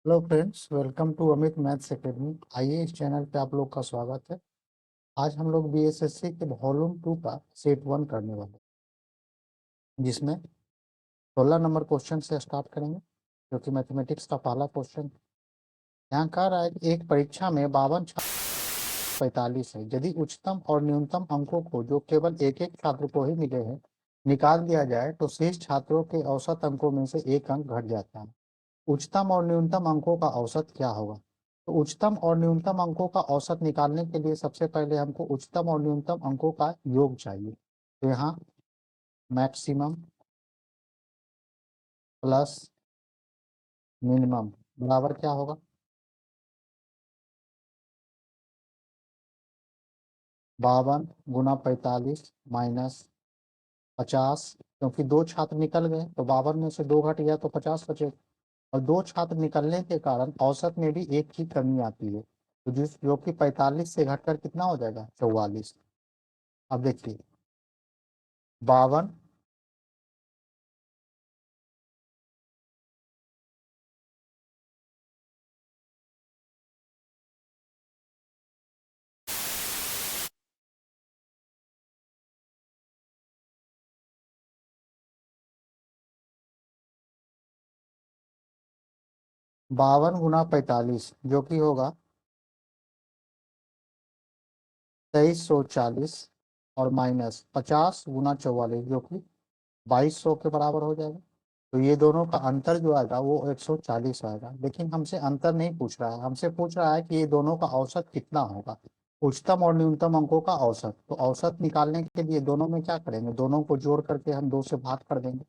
Hello friends, welcome to Amit maths academy. आइए, इस channel पे आप लोग का स्वागत है। आज हम लोग बीएसएससी के वॉल्यूम 2 का सेट 1 करने वाले हैं, जिसमें 16 नंबर क्वेश्चन से स्टार्ट करेंगे, जो कि मैथमेटिक्स का पहला क्वेश्चन। यहाँ कह रहा है कि एक परीक्षा में 45 है। यदि उच्चतम और न्यूनतम अंकों को, जो केवल एक एक छात्र को ही मिले हैं, निकाल दिया जाए तो शेष छात्रों के औसत अंकों में से एक अंक घट जाता है। उच्चतम और न्यूनतम अंकों का औसत क्या होगा? तो उच्चतम और न्यूनतम अंकों का औसत निकालने के लिए सबसे पहले हमको उच्चतम और न्यूनतम अंकों का योग चाहिए। तो यहाँ मैक्सिमम प्लस मिनिमम बराबर क्या होगा? 52 × 45 माइनस 50, क्योंकि दो छात्र निकल गए तो 52 में से 2 घट गया तो 50 बचे, और दो छात्र निकलने के कारण औसत में भी एक की कमी आती है, तो जो कि 45 से घटकर कितना हो जाएगा? 44। अब देखिए, 52 52 × 45 जो कि होगा 2340, और माइनस 50 × 44 जो कि 2200 के बराबर हो जाएगा। तो ये दोनों का अंतर जो आएगा वो 140 आएगा। लेकिन हमसे अंतर नहीं पूछ रहा है, हमसे पूछ रहा है कि ये दोनों का औसत कितना होगा, उच्चतम और न्यूनतम अंकों का औसत। तो औसत निकालने के लिए दोनों में क्या करेंगे? दोनों को जोड़ करके हम 2 से भाग कर देंगे,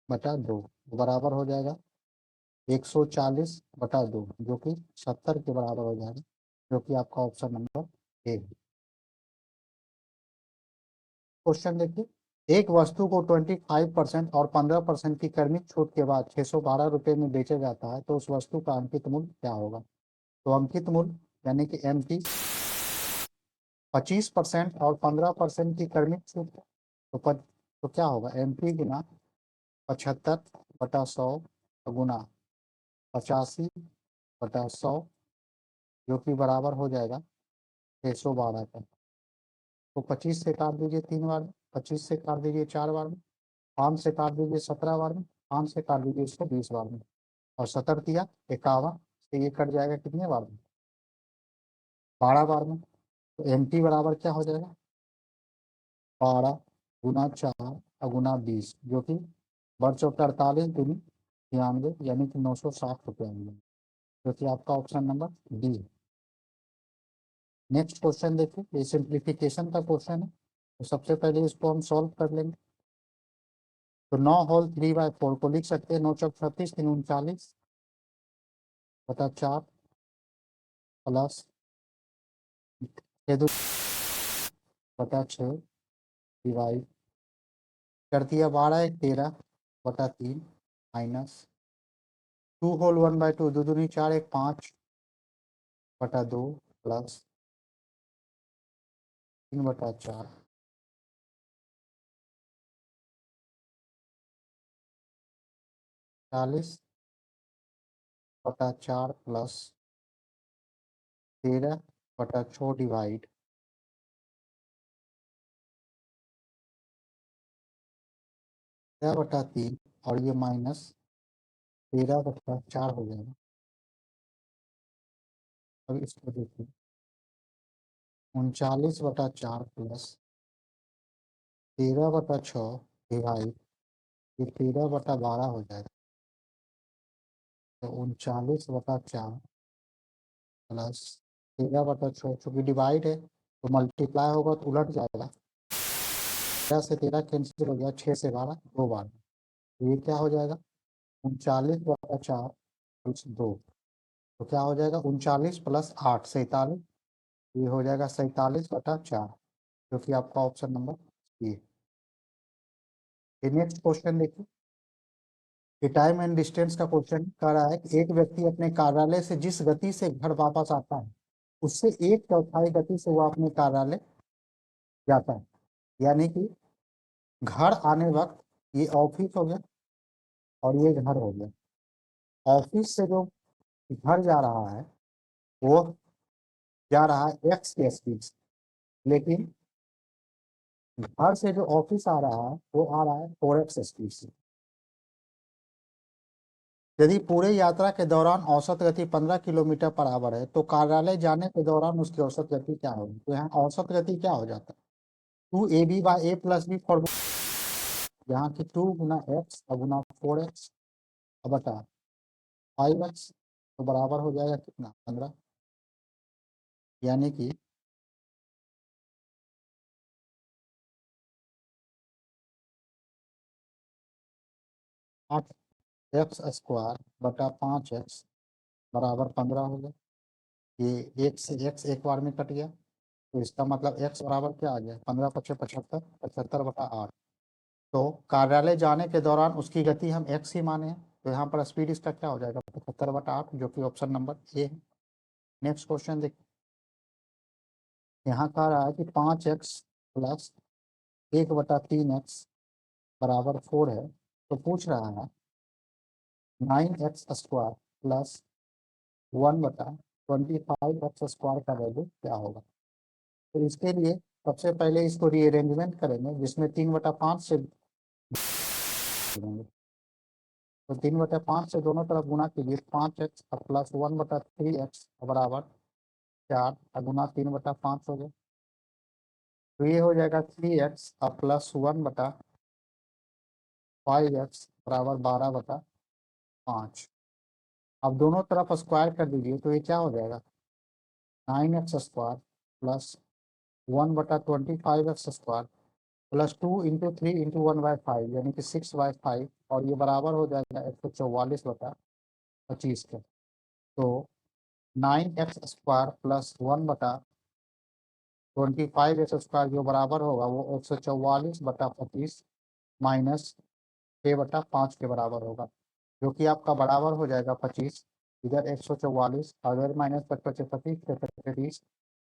बटा 2, बराबर हो जाएगा 140/2, जो कि 70 के बराबर हो जाएगा, जो कि आपका ऑप्शन नंबर ए है। क्वेश्चन देखिए, एक वस्तु को 25% और 15% की क्रमिक छूट के बाद 612 रुपये में बेचा जाता है, तो उस वस्तु का अंकित मूल्य क्या होगा? तो अंकित मूल्य यानी कि एमपी 25% और 15% की क्रमिक छूट, तो क्या होगा? एमपी गुना 75/100 गुना 85/100, जो कि बराबर हो जाएगा 612 का। तो 25 से काट दीजिए 3 बार में, 25 से काट दीजिए 4 बार में, 5 से काट दीजिए 17 बार में, 5 से काट दीजिए इसको 20 बार में, और 17 × 51 से ये कट जाएगा कितने बार में? 12 बार में। तो एमटी बराबर क्या हो जाएगा? 12 × 4 × 20, जो कि बढ़ चौके 48 × 93 यानी कि 960 रुपये मिलेंगे, जो कि आपका ऑप्शन नंबर डी है। नेक्स्ट क्वेश्चन देखिए, ये सिंप्लीफिकेशन का क्वेश्चन है, तो सबसे पहले इसको हम सॉल्व कर लेंगे। तो 9 होल 3/4 को लिख सकते हैं 9×4 = 36, 3×39/4 प्लस 6×2/6 डिवाइड कर दिया 12×1 = 13/3 minus 2 whole 1/2, 2×2 = 4, 1 5/2 plus 3/4 40/4 plus 13/6 divide 13/3, और ये माइनस 13/4 हो जाएगा। अब इसको देखिए, 39/4 प्लस 13/6 डिवाइड, ये 13/12 हो जाएगा। तो 39/4 प्लस 13/6, चूंकि डिवाइड है तो मल्टीप्लाई होगा तो उलट जाएगा। 13 से 13 कैंसिल हो गया, 6 से 12 2 बार, तो ये क्या हो जाएगा? 39/4 प्लस 2, तो क्या हो जाएगा? 39 + 8 47, ये हो जाएगा 47/4, जो कि आपका ऑप्शन नंबर सी है। नेक्स्ट क्वेश्चन देखिए, कि टाइम एंड डिस्टेंस का क्वेश्चन कर रहा है कि एक व्यक्ति अपने कार्यालय से जिस गति से घर वापस आता है, उससे 1/4 गति से वो अपने कार्यालय जाता है। यानी कि घर आने वक्त ये ऑफिस हो गया और ये घर हो गया, ऑफिस से जो घर जा रहा है वो जा रहा है एक्स के स्पीड से, लेकिन घर से जो ऑफिस आ रहा है वो आ रहा है 4x स्पीड से। यदि पूरे यात्रा के दौरान औसत गति 15 किलोमीटर पर आवर है तो कार्यालय जाने के दौरान उसकी औसत गति क्या होगी? तो यहाँ औसत गति क्या हो जाता है? 2ab/a+b यहाँ की 2 गुना एक्स और गुना 4x बटा 5x तो बराबर हो जाएगा कितना? 15। यानी कि 8x² बटा 5x बराबर 15 हो गया। ये एक से x एक बार में कट गया, तो इसका मतलब x बराबर क्या आ गया? 15 पचे 75, 75/8। तो कार्यालय जाने के दौरान उसकी गति हम x ही माने हैं, तो यहाँ पर स्पीड इसका क्या हो जाएगा? 75/8, जो कि ऑप्शन नंबर ए है। नेक्स्ट क्वेश्चन देखिए, यहाँ कह रहा है कि 5x प्लस 1/3x बराबर 4 है, तो पूछ रहा है 9x² प्लस 1/25x² का वैल्यू क्या होगा? तो इसके लिए सबसे पहले इसको रीअरेंजमेंट करेंगे, जिसमें 3/5 से तो 3/5 से दोनों तरफ गुना कीजिए। 5x प्लस 1/3x बराबर 4 गुना 3/5 हो गया, तो ये हो जाएगा 3x प्लस 1/5x बराबर 12/5। अब दोनों तरफ स्क्वायर कर दीजिए, तो ये क्या हो जाएगा? 9x² प्लस 1/25x² प्लस 2 × 3 × 1/5 यानी कि 6/5, और ये बराबर हो जाएगा 144/25 के। तो 9x² प्लस 1/25x² जो बराबर होगा वो 144/25 माइनस 6/5 के बराबर होगा, जो कि आपका बराबर हो जाएगा 25। इधर 144 अगर माइनस 25 से 30,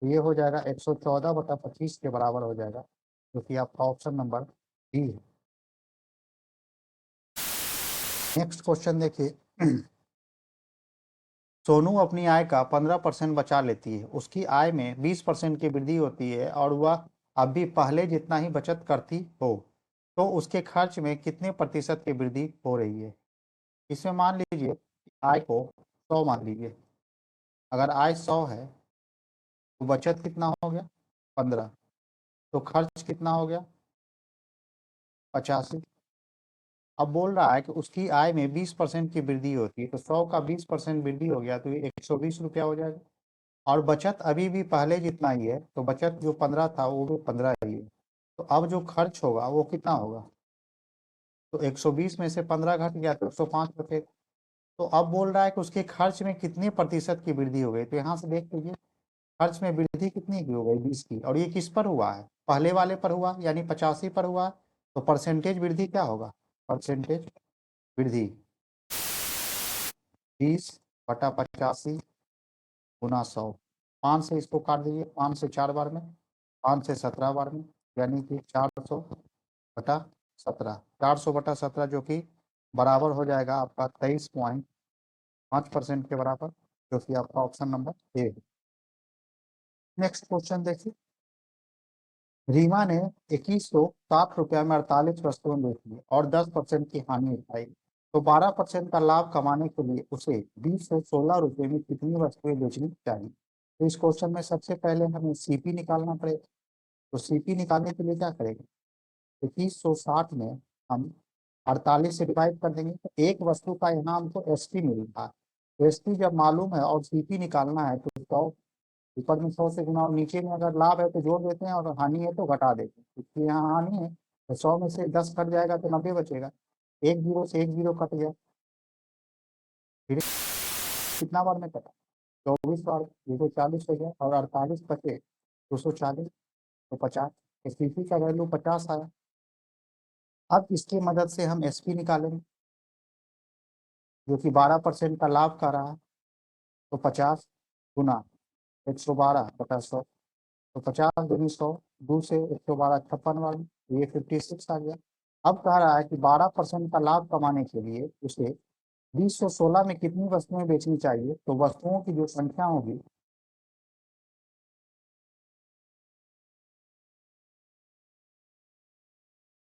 ये हो जाएगा 114/25 के बराबर हो जाएगा, जो कि आपका ऑप्शन नंबर डी है। नेक्स्ट क्वेश्चन देखिए, सोनू अपनी आय का 15% बचा लेती है, उसकी आय में 20% की वृद्धि होती है और वह अब भी पहले जितना ही बचत करती हो, तो उसके खर्च में कितने प्रतिशत की वृद्धि हो रही है? इसमें मान लीजिए आय को 100 मान लीजिए, अगर आय 100 है तो बचत कितना हो गया? 15, तो खर्च कितना हो गया? 85। अब बोल रहा है कि उसकी आय में 20% की वृद्धि होती है, तो 100 का 20% वृद्धि हो गया तो ये 120 रुपया हो जाएगा, और बचत अभी भी पहले जितना ही है, तो बचत जो 15 था वो भी 15 ही है। तो अब जो खर्च होगा वो कितना होगा? तो 120 में से 15 घट गया तो 105 बचेगा। तो अब बोल रहा है कि उसके खर्च में कितने प्रतिशत की वृद्धि हो गई, तो यहाँ से देख लीजिए खर्च में वृद्धि कितनी की हो गई? 20 की, और ये किस पर हुआ है? पहले वाले पर हुआ, यानी 85 पर हुआ, तो परसेंटेज वृद्धि क्या होगा? परसेंटेज वृद्धि 20/85 गुना 100। 5 से इसको काट दीजिए, 5 से 4 बार में, 5 से 17 बार में, यानी कि 400/17, 400/17 जो कि बराबर हो जाएगा आपका 23.5% के बराबर, जो कि आपका ऑप्शन नंबर ए है। नेक्स्ट क्वेश्चन देखिए, रीमा ने 2160 रुपया में 48 वस्तुएं बेची और 10% की हानि उठाई, तो 12% का लाभ कमाने के लिए उसे 2016 रुपये में कितनी वस्तुएं बेचनी चाहिए? तो इस क्वेश्चन में सबसे पहले हमें सीपी निकालना पड़ेगा, तो सीपी निकालने के लिए क्या करेंगे? 2160 में हम 48 से डिवाइड कर देंगे, तो एक वस्तु का यहाँ हमको एसपी मिल रहा है। एसपी जब मालूम है और सीपी निकालना है तो 100 ऊपर में 100 से गुना, और नीचे में अगर लाभ है तो जोड़ देते हैं और हानि है तो घटा देते हैं, क्योंकि यहाँ हानि है तो 100 में से 10 कट जाएगा तो 90 बचेगा। एक जीरो से एक जीरो कट गया, फिर कितना बार में कटा? 24 बार, 240 हो गया, और 48 बचे 240, तो 50, सीपी का वैल्यू 50 आया। अब इसकी मदद से हम एसपी निकालेंगे, जो कि 12% का लाभ कर रहा है, तो 50 गुना 112/100, तो 50 दूनी 100, 2 से 112 56 बार, ये 56 आ गया। अब कह रहा है कि 12% का लाभ कमाने के लिए उसे 2016 में कितनी वस्तुएं बेचनी चाहिए? तो वस्तुओं की जो संख्या होगी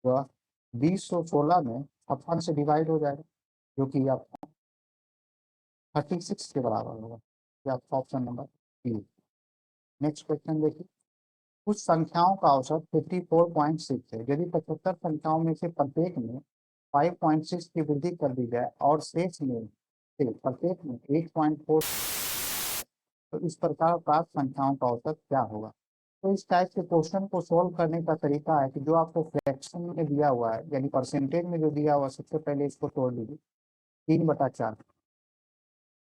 वह 2016 में 56 से डिवाइड हो जाएगा, जो कि आपका 36 के बराबर होगा। ये आपका option number B. Next question देखिए, कुछ संख्याओं का औसत 54.6 है। यदि 75 संख्याओं में से प्रत्येक में 5.6 की वृद्धि कर दी जाए और शेष में से प्रत्येक में 8.4, तो इस प्रकार प्राप्त संख्याओं का औसत क्या होगा? तो इस टाइप के क्वेश्चन को सोल्व करने का तरीका है कि जो आपको फ्रैक्शन में दिया हुआ है यानी परसेंटेज में जो दिया हुआ है, सबसे पहले इसको तोड़ लीजिए 3/4,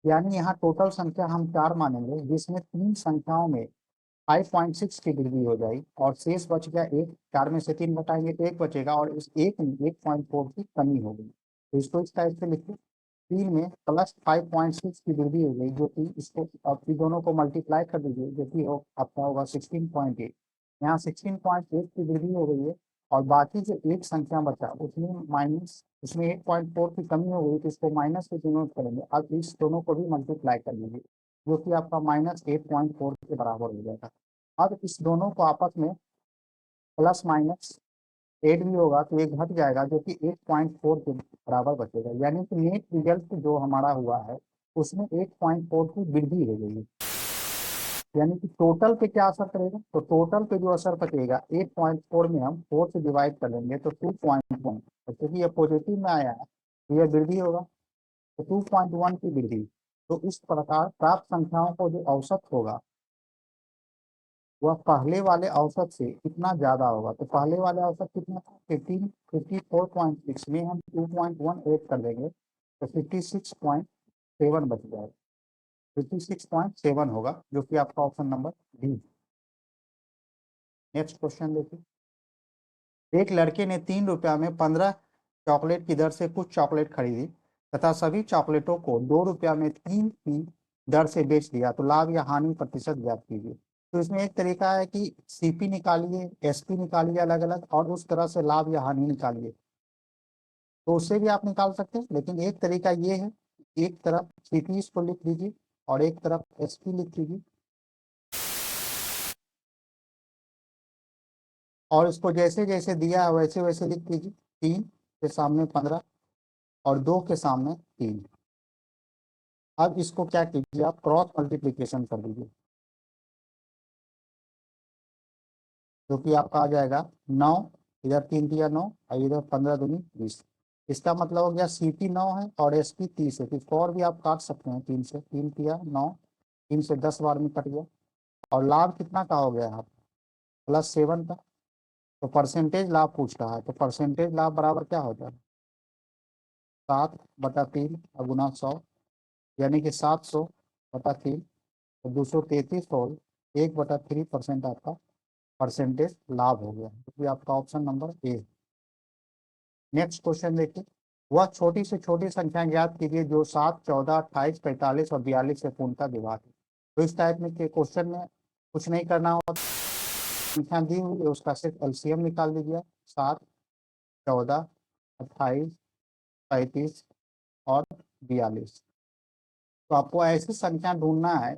यानी यहाँ टोटल संख्या हम 4 मानेंगे, जिसमें 3 संख्याओं में 5.6 की वृद्धि हो जाएगी और शेष बच गया एक। 4 में से 3 घटाएंगे तो एक बचेगा और इस एक में 8.4 की कमी हो गई, तो इसको इस टाइप से लिखिए, 3 में प्लस 5.6 की वृद्धि हो गई, जो कि इसको अब इन दोनों को मल्टीप्लाई कर दीजिए, जो कि आपका होगा 16.8। यहाँ 16.8 की वृद्धि हो गई है और बाकी जो एक संख्या बचा उसमें माइनस, उसमें 8.4 की कमी हो गई, तो इसको माइनस से डिनोट करेंगे। अब इस दोनों को भी मल्टीप्लाई कर लीजिए, जो कि आपका -8.4 के बराबर हो जाएगा। अब इस दोनों को आपस में प्लस माइनस 8 भी होगा तो एक घट जाएगा, जो कि 8.4 के बराबर बचेगा, यानी कि नेट रिजल्ट जो हमारा हुआ है उसमें 8.4 की वृद्धि हो गई है। यानी कि टोटल पे क्या असर करेगा? तो टोटल पे जो असर पड़ेगा 8.4 में हम 4 से डिवाइड कर लेंगे तो 2.1, क्योंकि ये पॉजिटिव में आया है तो यह वृद्धि होगा, तो 2.1 की वृद्धि। तो इस प्रकार प्राप्त संख्याओं को जो औसत होगा वह पहले वाले औसत से कितना ज्यादा होगा? तो पहले वाले औसत कितना था? 54.6 में हम 2.1 ऐड कर देंगे तो 56.7 बच जाएगा, 56.7 होगा, जो कि आपका option number D. Next question देखिए, एक लड़के ने 3 रुपया में 15 चॉकलेट की दर से कुछ चॉकलेट खरीदी तथा सभी चॉकलेटों को 2 रुपया में 3 की दर से बेच दिया, तो लाभ या हानि प्रतिशत ज्ञात कीजिए। तो इसमें एक तरीका है कि सीपी निकालिए, एसपी निकालिए अलग अलग, और उस तरह से लाभ या हानि निकालिए, तो उससे भी आप निकाल सकते हैं। लेकिन एक तरीका ये है, एक तरफ सीपी इसको लिख लीजिए और एक तरफ एसपी लिख लीजिए, और इसको जैसे जैसे दिया है वैसे वैसे लिख लीजिए। 3 के सामने 15 और 2 के सामने 3। अब इसको क्या कीजिए, आप क्रॉस मल्टीप्लीकेशन कर दीजिए, जो कि आपका आ जाएगा 9, इधर 3 तिया 9 और इधर 15 दूनी 20। इसका मतलब हो गया सीपी 9 है और एसपी 30 है, इसको और भी आप काट सकते हैं 3 से, 3 तिया 9, 3 से 10 बार में कट गया। और लाभ कितना का हो गया आप? +7 का। तो परसेंटेज लाभ पूछ रहा है, तो परसेंटेज लाभ बराबर क्या होता है? 7/3 और गुना 100, यानी कि 700/3, तो 233 होल 1/3% आपका परसेंटेज लाभ हो गया, जो कि आपका option number A. Next question देखिए, वह छोटी से छोटी संख्या ज्ञात कीजिए जो 7, 14, 28, 45 और 42 से पूर्णतः विभाज्य है। तो इस टाइप में के क्वेश्चन में कुछ नहीं करना होता, संख्या दी हुई है उसका सिर्फ एलसीएम निकाल दीजिए, 7, 14, 28, 35 और 42। तो आपको ऐसी संख्या ढूंढना है,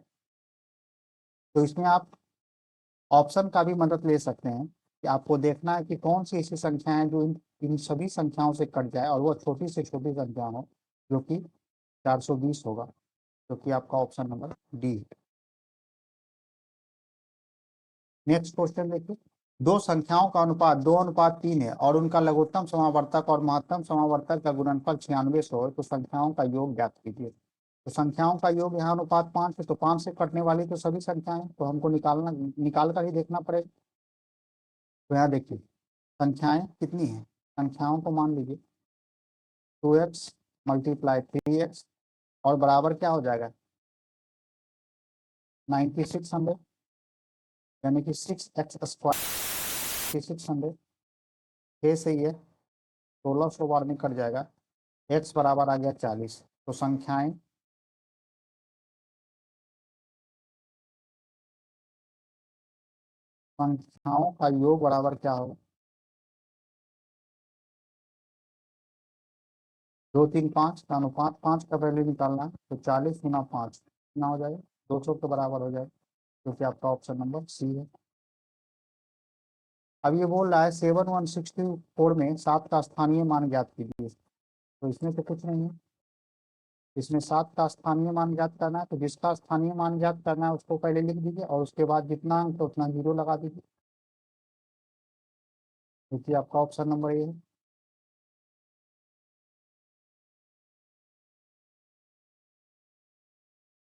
तो इसमें आप ऑप्शन का भी मदद ले सकते हैं कि आपको देखना है कि कौन सी ऐसी संख्या है जो इन सभी संख्याओं से कट जाए और वह छोटी से छोटी संख्या हो, जो कि 420 होगा, जो कि आपका ऑप्शन नंबर डी है। नेक्स्ट क्वेश्चन देखिए, दो संख्याओं का अनुपात 2:3 है और उनका लघुत्तम समावर्तक और महत्तम समावर्तक का गुणनफल 96 हो, तो संख्याओं का योग ज्ञात कीजिए। तो संख्याओं का योग यहाँ अनुपात 5 है, तो 5 से कटने वाली तो सभी संख्याएं, तो हमको निकाल कर ही देखना पड़ेगा। तो यहाँ देखिए संख्याएं कितनी हैं, संख्याओं को मान लीजिए 2x × 3x और बराबर क्या हो जाएगा 9600, यानी कि 6x², 600 से ही है, 1600 बार में कट जाएगा, x बराबर आ गया 40। तो संख्याओं का योग बराबर क्या होगा? 2 3 5 का अनुपात 5 का वैल्यू निकालना है, तो 40 गुना 5 कितना हो जाएगा, 200 के बराबर हो जाएगा, क्योंकि आपका ऑप्शन नंबर सी है। अब ये बोल रहा है 7164 में 7 का स्थानीय मान ज्ञात कीजिए, तो इसमें तो कुछ नहीं है, इसमें 7 का स्थानीय मान ज्ञात करना है, तो जिसका स्थानीय मान ज्ञात करना है उसको पहले लिख दीजिए और उसके बाद जितना अंक तो उतना जीरो लगा दीजिए, क्योंकि आपका ऑप्शन नंबर ये है।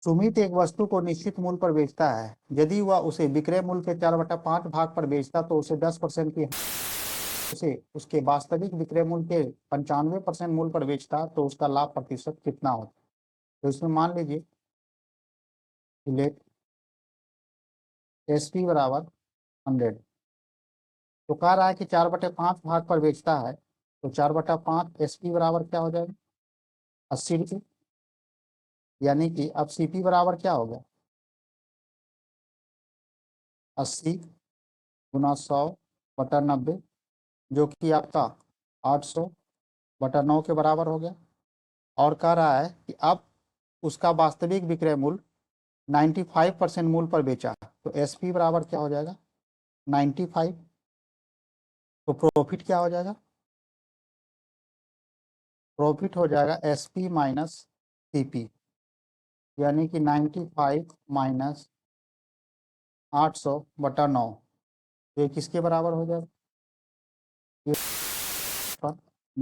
सुमित एक वस्तु को निश्चित मूल्य पर बेचता है, यदि वह उसे विक्रय मूल्य के 4/5 भाग पर बेचता तो उसे 10% की, उसे उसके वास्तविक विक्रय मूल्य के 95% मूल्य पर बेचता तो उसका लाभ प्रतिशत कितना होता। तो इसमें मान लीजिए लेट एस पी बराबर 100, तो कह रहा है कि 4/5 भाग पर बेचता है, तो 4/5 एस पी बराबर क्या हो जाएगा, 80 रुपये, यानी कि अब सीपी बराबर क्या हो गया, 80 गुना 100/90, जो कि आपका 800/9 के बराबर हो गया। और कह रहा है कि अब उसका वास्तविक विक्रय मूल्य 95% मूल्य पर बेचा, तो एसपी बराबर क्या हो जाएगा, 95, तो प्रॉफिट क्या हो जाएगा, प्रॉफिट हो जाएगा एसपी माइनस सीपी, यानी कि 95 माइनस 800/9, तो ये किसके बराबर हो जाएगा,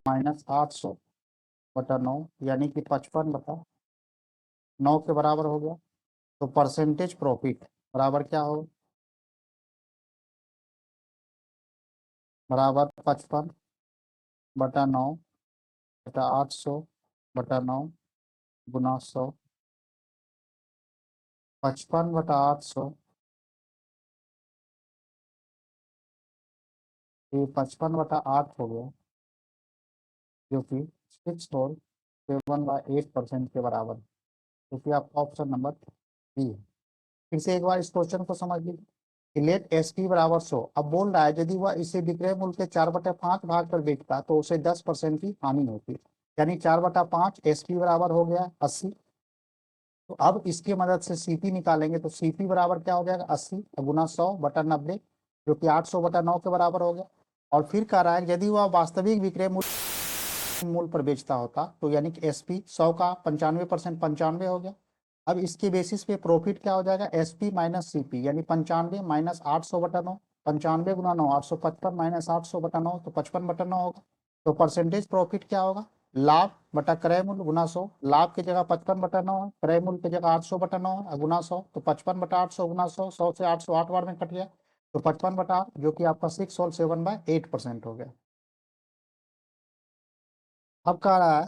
-800/9, यानी कि 55/9 के बराबर हो गया। तो परसेंटेज प्रॉफिट बराबर क्या हो, बराबर 55/9/800/9 गुना 100, 55/800, ये 55/8 हो गया, जो कि 6.78% के बराबर, क्योंकि आपका ऑप्शन नंबर बी है। फिर से एक बार इस क्वेश्चन को समझ लीजिए, लेट एस पी बराबर 100, अब बोल रहा है यदि वह इसे विक्रय मूल्य के 4/5 भाग पर बेचता तो उसे 10% की हानि होती, यानी 4/5 एस पी बराबर हो गया 80। तो अब इसकी मदद से सीपी निकालेंगे, तो सीपी बराबर क्या हो जाएगा, 80 गुना 100/90, जो कि 800/9 के बराबर हो गया। और फिर कह रहा है यदि वह वास्तविक विक्रय मूल्य पर बेचता होता, तो यानी कि एसपी 100 का 95% 95 हो गया। अब इसके बेसिस पे प्रॉफिट क्या हो जाएगा, एसपी माइनस सीपी, यानी 95 माइनस 800/9, 95 गुना 9 855 माइनस 800/9, तो 55/9 होगा। तो परसेंटेज प्रॉफिट क्या होगा, लाभ बटा क्रय मूल्य गुना 100, लाभ की जगह 55/9 है, क्रय मूल्य की जगह 800/9 है, गुना 100, तो 55/800 गुना 100, 100 से 800 8 बार में कट गया, तो 55/8, जो कि आपका 6.7/8% हो गया। अब कह रहा है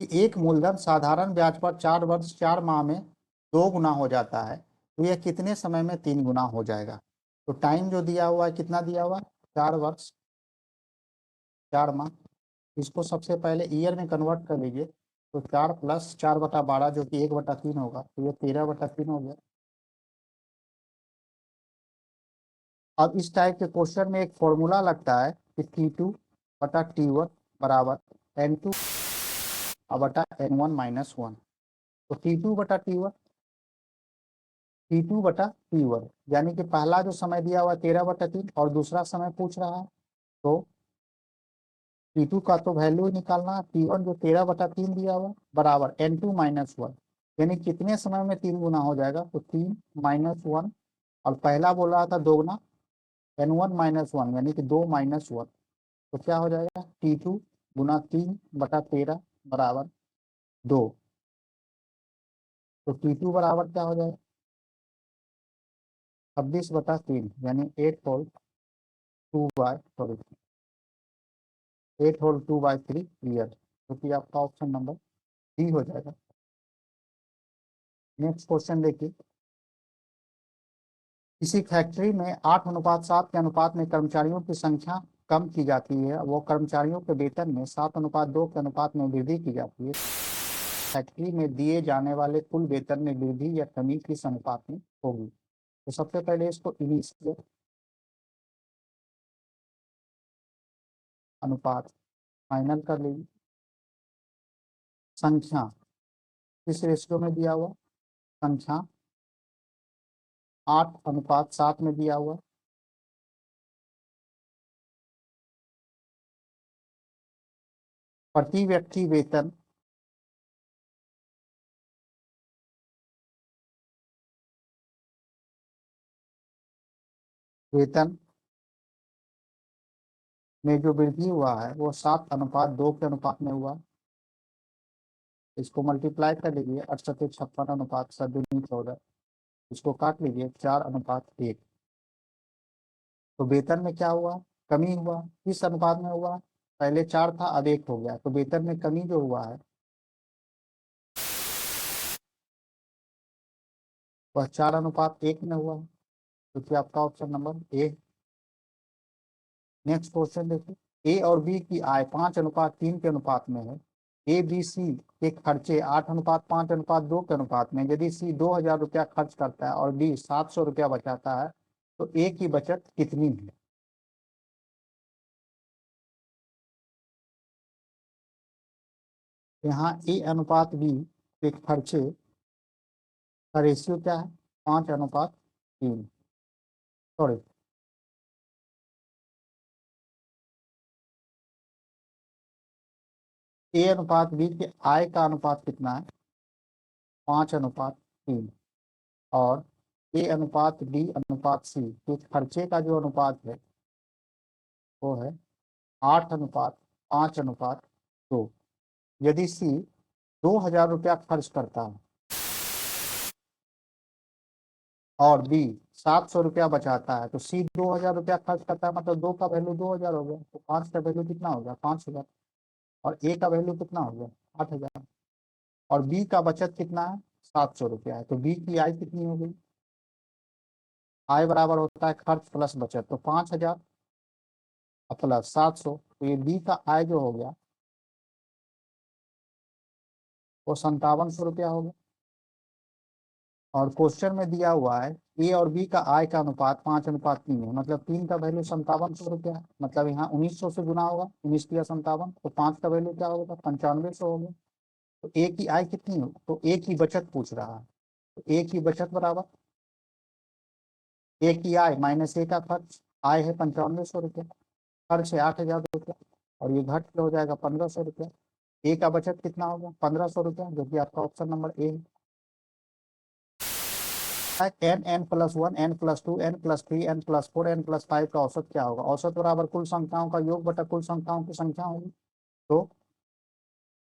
कि एक मूलधन साधारण ब्याज पर 4 वर्ष 4 माह में 2 गुना हो जाता है, तो यह कितने समय में 3 गुना हो जाएगा। तो टाइम जो दिया हुआ है कितना दिया हुआ है, 4 वर्ष 4 माह, इसको सबसे पहले ईयर में कन्वर्ट कर लीजिए, तो 4 + 4/12, जो कि 1/3 होगा, तो ये 13/3 हो गया। अब इस टाइप के क्वेश्चन में एक फॉर्मूला लगता है कि T2/T1 बराबर N2/N1 - 1, तो T2/T1 यानी कि पहला जो समय दिया हुआ 13/3 और दूसरा समय पूछ रहा है, तो T2 का तो वैल्यू ही निकालना, T1 जो 13/3 दिया हुआ बराबर N2 - 1, यानी कितने समय में 3 गुना हो जाएगा, तो 3 - 1, और पहला बोल रहा था 2 गुना, N1 - 1 यानी कि 2 - 1, तो क्या हो जाएगा, T2 गुना 3/13 बराबर 2, तो T2 बराबर क्या हो जाएगा, 26/3, यानी 8/2/3 ईयर, जो कि आपका ऑप्शन नंबर डी हो जाएगा। नेक्स्ट क्वेश्चन देखिए, किसी फैक्ट्री में 8:7 के अनुपात में कर्मचारियों की संख्या कम की जाती है, वो कर्मचारियों के वेतन में 7:2 के अनुपात में वृद्धि की जाती है, फैक्ट्री में दिए जाने वाले कुल वेतन में वृद्धि या कमी किस अनुपात में होगी। तो सबसे पहले इसको इनिशियल अनुपात फाइनल कर लीजिए, संख्या किस रेशियो में दिया हुआ, संख्या 8:7 में दिया हुआ। प्रति व्यक्ति वेतन वेतन में जो वृद्धि हुआ है वो 7:2 के अनुपात में हुआ। इसको मल्टीप्लाई कर लीजिए, 68:56 7 × 14। इसको काट लीजिए, 4:1। तो वेतन में क्या हुआ, कमी हुआ। किस अनुपात में हुआ, पहले 4 था अब 1 हो गया, तो वेतन में कमी जो हुआ है वह 4:1 में हुआ, क्योंकि आपका option number A. Next question देखिए, ए और बी की आय 5:3 के अनुपात में है। ए बी सी के खर्चे 8:5:2 के अनुपात में। यदि सी 2,000 रुपया खर्च करता है और बी 700 रुपया बचाता है तो ए की बचत कितनी है। यहाँ ए अनुपात बी के खर्चे का रेशियो क्या है, 5:3। सॉरी, ए अनुपात बी के आय का अनुपात कितना है, 5:3। और ए अनुपात बी अनुपात सी के खर्चे का जो अनुपात है वो है 8:5:2। यदि सी 2,000 रुपया खर्च करता है और बी 700 रुपया बचाता है, तो सी 2,000 रुपया खर्च करता है, मतलब 2 का वैल्यू 2,000 हो गया, तो 5 का वैल्यू कितना हो गया, 5,000। और ए का वैल्यू कितना हो गया, 8,000। और बी का बचत कितना है, 700 रुपया है, तो बी की आय कितनी हो गई। आय बराबर होता है खर्च प्लस बचत, तो 5,000 प्लस 700, तो ये बी का आय जो हो गया वो 5700 रुपया हो गया। और क्वेश्चन में दिया हुआ है ए और बी का आय का अनुपात 5:3 है, मतलब 3 का वैल्यू 5700 रुपया है, मतलब यहाँ 1900 से गुना होगा, 19×57, तो 5 का वैल्यू क्या होगा, 9500 हो गया। तो ए की आय कितनी हो, तो ए की बचत पूछ रहा है, तो ए की बचत बराबर ए की आय माइनस ए का खर्च। आय है 9500 रुपया, खर्च है 8,000 रुपया, और ये घट के हो जाएगा 1,500 रुपया। ए का बचत कितना होगा, 1,500 रुपया, जो कि आपका ऑप्शन नंबर ए है। n+1 n+2 n+3 n+4 n+5 का औसत क्या होगा। औसत बराबर कुल संख्याओं का योग बटा कुल संख्याओं की संख्या होगी। तो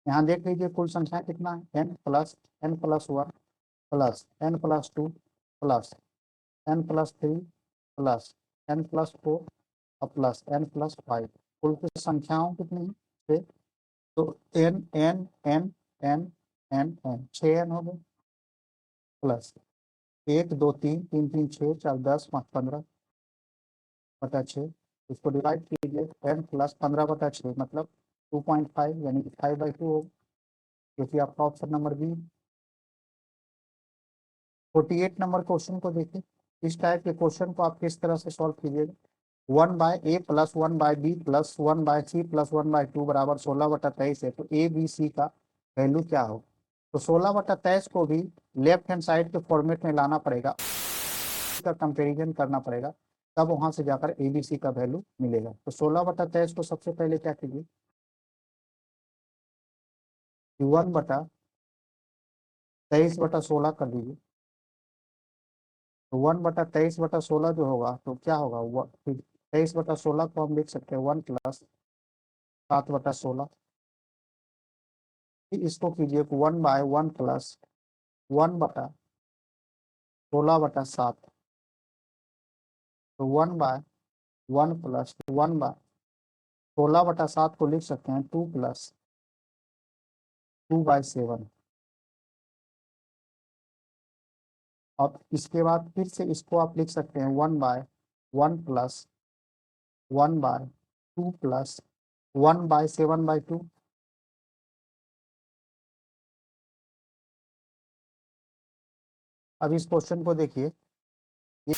यहाँ देख लीजिए कुल संख्या कितना है, n+1 plus n+2 plus n+3 plus n+4 और प्लस n+5। कुल की संख्याओं कितनी है, तो n n n n n n 6n हो गए, प्लस 1 2 3 3 3 6 4 10 5 15 बटा 6। इसको डिवाइड कीजिए, 10+15/6 मतलब 2.5, यानी कि 5/2 हो, क्योंकि आपका option number B. 48 number question को देखिए, इस टाइप के क्वेश्चन को आप किस तरह से सॉल्व कीजिएगा। 1/a plus 1/b plus 1/c plus 1/2 बराबर 16/23 है, तो ए बी सी का वैल्यू क्या हो। तो 16/23 को भी लेफ्ट हैंड साइड के फॉर्मेट में लाना पड़ेगा, का कंपेरिजन करना पड़ेगा, तब वहां से जाकर एबीसी का वैल्यू मिलेगा। तो 16/23 को सबसे पहले क्या कीजिए, 1/23/16 कर दीजिए। तो 1/23/16 जो होगा तो क्या होगा, 23/16 को हम लिख सकते हैं 1+7/16। फिर इसको कीजिए 1/1 प्लस 1/16/7। तो 1/1 प्लस 1/16/7 को लिख सकते हैं 2+2/7। और इसके बाद फिर से इसको आप लिख सकते हैं 1/1 प्लस 1/2 प्लस 1/7/2। अब इस क्वेश्चन को देखिए, ये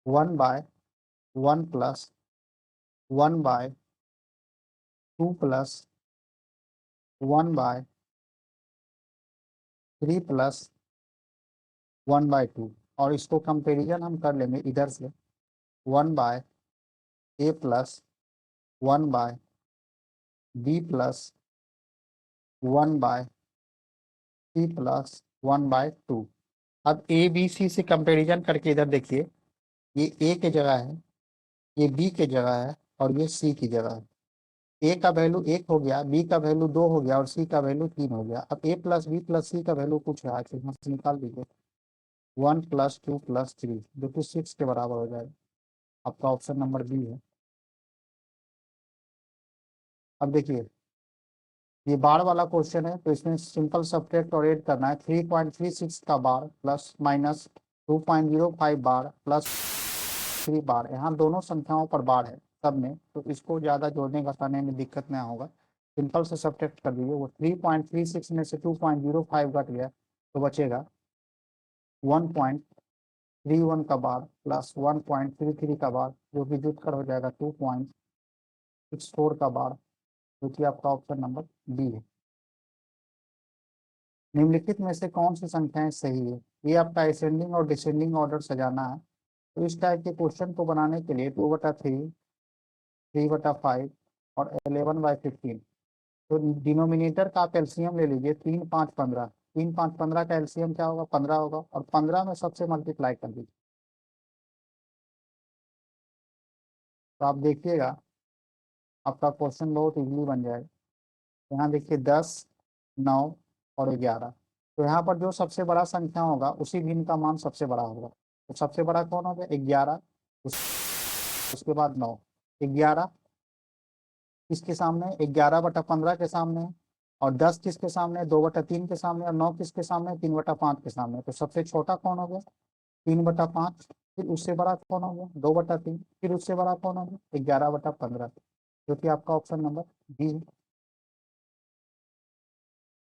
1/1 प्लस 1/2 प्लस 1/3 + 1/2, और इसको कंपेरिजन हम कर लेंगे इधर से 1/a + 1/b + 1/c + 1/2। अब ए बी सी से कंपेरिजन करके इधर देखिए, ये ए की जगह है, ये बी की जगह है, और ये सी की जगह है। ए का वैल्यू 1 हो गया, बी का वैल्यू 2 हो गया, और सी का वैल्यू 3 हो गया। अब ए + बी + सी का वैल्यू पूछ रहा है, तो यहाँ से निकाल दीजिए 1 + 2 + 3, जो कि 6 के बराबर हो जाएगा। आपका ऑप्शन नंबर बी है। अब देखिए, ये बार वाला क्वेश्चन है, तो इसमें सिंपल सब्ट्रैक्ट और ऐड करना है। 3.36 का बार प्लस माइनस 2.05 बार प्लस 3 बार, यहाँ दोनों संख्याओं पर बार है सब में, तो इसको ज़्यादा जोड़ने घटाने में दिक्कत नहीं होगा। सिंपल से सब्ट्रैक्ट कर दीजिए। वो 3.36 में से 2.05 घट गया, तो बचेगा 1.31 का बार प्लस 1.33 का बार, जो कि जुटकर हो जाएगा 2.64 का बार, जो कि आपका ऑप्शन नंबर बी है। निम्नलिखित में से कौन सी संख्याएं सही है? ये आपका असेंडिंग और डिसेंडिंग ऑर्डर सजाना है। तो इस टाइप के क्वेश्चन को बनाने के लिए 2/3, 3/5 और 11/15, तो डिनोमिनेटर का आप एलसीएम ले लीजिए। 3 5 15, 3 5 15 का एलसीएम क्या होगा? 15 होगा, और 15 में सबसे मल्टीप्लाई कर दीजिए। तो आप देखिएगा आपका क्वेश्चन बहुत इजीली बन जाएगा। यहाँ देखिए 10, 9 और 11, तो यहाँ पर जो सबसे बड़ा संख्या होगा उसी भिन्न का मान सबसे बड़ा होगा। तो सबसे बड़ा कौन होगा? 11, उसके बाद 9। 11 किसके सामने? 11/15 के सामने। और 10 किसके सामने? 2/3 के सामने। और 9 किसके सामने? 3/5 के सामने। तो सबसे छोटा कौन हो गया? 3/5। फिर उससे बड़ा कौन हो गया? 2/3। फिर उससे बड़ा कौन हो गया? 11/15, जो कि आपका ऑप्शन नंबर डी है।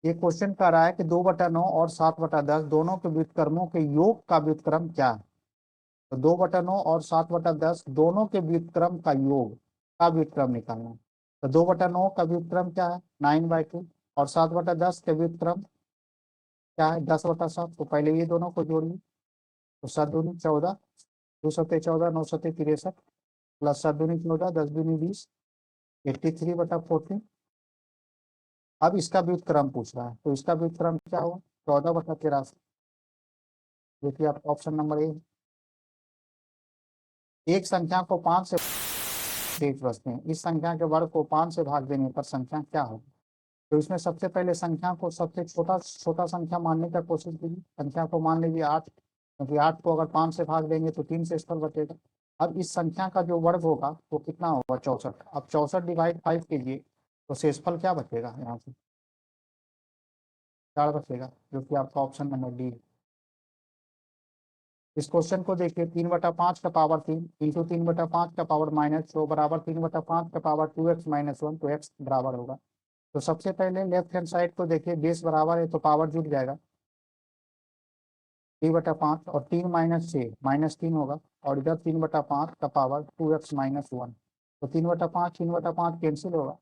ये क्वेश्चन कह रहा है कि 2/9 और 7/10 दोनों के व्युत्क्रमों के योग का व्युत्क्रम क्या है? तो 2/9 और 7/10 दोनों के व्युत्क्रम का योग का व्युत्क्रम निकालना है। तो 2/9 का व्युत्क्रम क्या है? 9/2। और 7/10 के व्युत्क्रम क्या है? 10/7। तो पहले ये दोनों को जोड़िए। तो 7 दूनी 14, 2 सत्ते 14, 9 सत्ते 63, प्लस 7 दूनी 14, 10 दूनी 20, 83/14। अब इसका व्युत्क्रम पूछ रहा है, तो इसका व्युत्क्रम क्या होगा? 14/83, जो कि आप ऑप्शन नंबर ए। एक संख्या को 5 से तेज बचते हैं, इस संख्या के वर्ग को 5 से भाग देने पर संख्या क्या होगी? तो इसमें सबसे पहले संख्या को सबसे छोटा छोटा संख्या मानने का कोशिश कीजिए। संख्या को मान लीजिए 8, क्योंकि 8 को अगर 5 से भाग देंगे तो 3 से स्थल बचेगा। अब इस संख्या का जो वर्ग होगा वो कितना होगा? 64। अब 64/5 कीजिए, तो शेषफल क्या बचेगा? यहाँ से 4 बचेगा, जो कि आपका ऑप्शन नंबर डी है। इस क्वेश्चन को देखिए, 3/5 का पावर 3 इंटू 3/5 का पावर -2 बराबर 3/5 का पावर 2x-1, तो x बराबर होगा। तो सबसे पहले लेफ्ट हैंड साइड को देखिए, बेस बराबर है तो पावर जुट जाएगा 3/5, और 3 - 6 -3 होगा, और इधर 3/5 का पावर 2x-1, तो 3/5 3/5 कैंसिल होगा।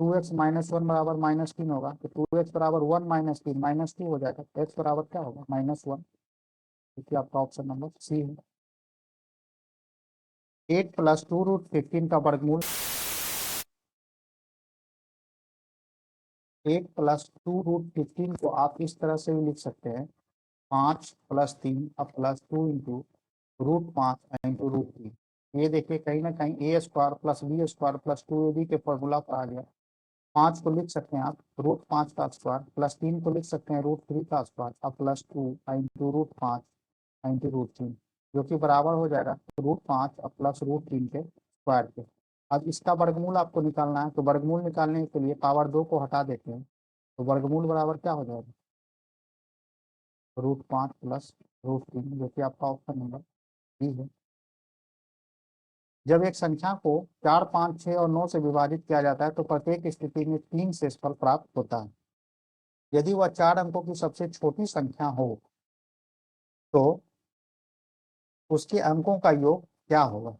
2x-1 बराबर -3 होगा, तो 2x बराबर 1 - 3 -2 हो जाएगा। x बराबर क्या होगा? -1, क्योंकि आपका ऑप्शन नंबर सी है। 8 + 2√15 का वर्गमूल। 8 + 2√15 को आप इस तरह से भी लिख सकते हैं, 5 + 3 अब +2 इंटू √5 इंटू √3। ये देखिए कहीं ना कहीं a² + b² + 2ab के फॉर्मूला पर आ गया। 5 को लिख सकते हैं आप √5 का स्क्वायर, +3 को लिख सकते हैं √3 का स्क्वायर, अब +2 इंटू √5 इंटू √3, जो कि बराबर हो जाएगा √5 और प्लस √3 के स्क्वायर के। अब इसका वर्गमूल आपको निकालना है, तो वर्गमूल निकालने के लिए पावर 2 को हटा देते हैं, तो वर्गमूल बराबर क्या हो जाएगा? √5 + √3, जो कि आपका ऑप्शन नंबर बी है। जब एक संख्या को 4, 5, 6 और 9 से विभाजित किया जाता है तो प्रत्येक स्थिति में 3 शेषफल प्राप्त होता है। यदि वह 4 अंकों की सबसे छोटी संख्या हो तो उसके अंकों का योग क्या होगा?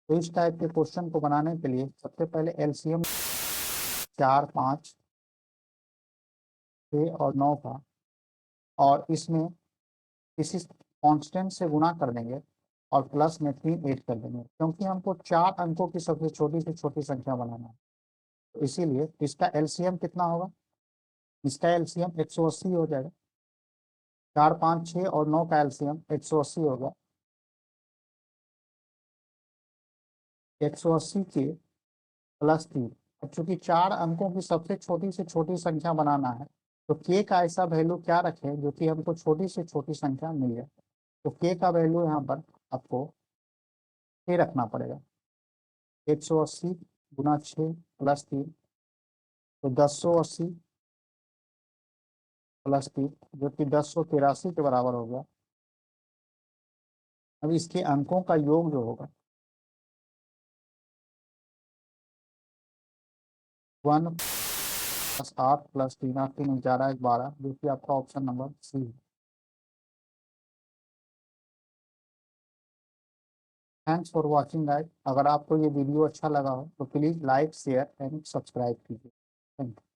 तो इस टाइप के क्वेश्चन को बनाने के लिए सबसे पहले एलसीएम 4, 5 6 और 9 का, और इसमें किसी कांस्टेंट से गुणा कर देंगे और प्लस में 3 ऐड कर देंगे, क्योंकि हमको 4 अंकों की सबसे छोटी से छोटी संख्या बनाना है। तो इसीलिए इसका एलसीएम कितना होगा? इसका एलसीएम 180 हो जाएगा। 4, 5, 6 और 9 का एलसीएम 180 होगा। 180 के प्लस 3। अब चूंकि 4 अंकों की सबसे छोटी से छोटी संख्या बनाना है, तो के का ऐसा वैल्यू क्या रखें जो कि हमको छोटी से छोटी संख्या मिल जाए। तो के का वैल्यू यहाँ पर आपको के रखना पड़ेगा। 180 गुना 6 प्लस 3, तो 1080 प्लस 3, जो कि 1083 के बराबर हो गया। अब इसके अंकों का योग जो होगा 1 प्लस 8 प्लस 3, 8 3 11 12, जो कि आपका ऑप्शन नंबर सी है। Thanks for watching guys. अगर आपको ये वीडियो अच्छा लगा हो तो please like share and subscribe कीजिए। Thank you.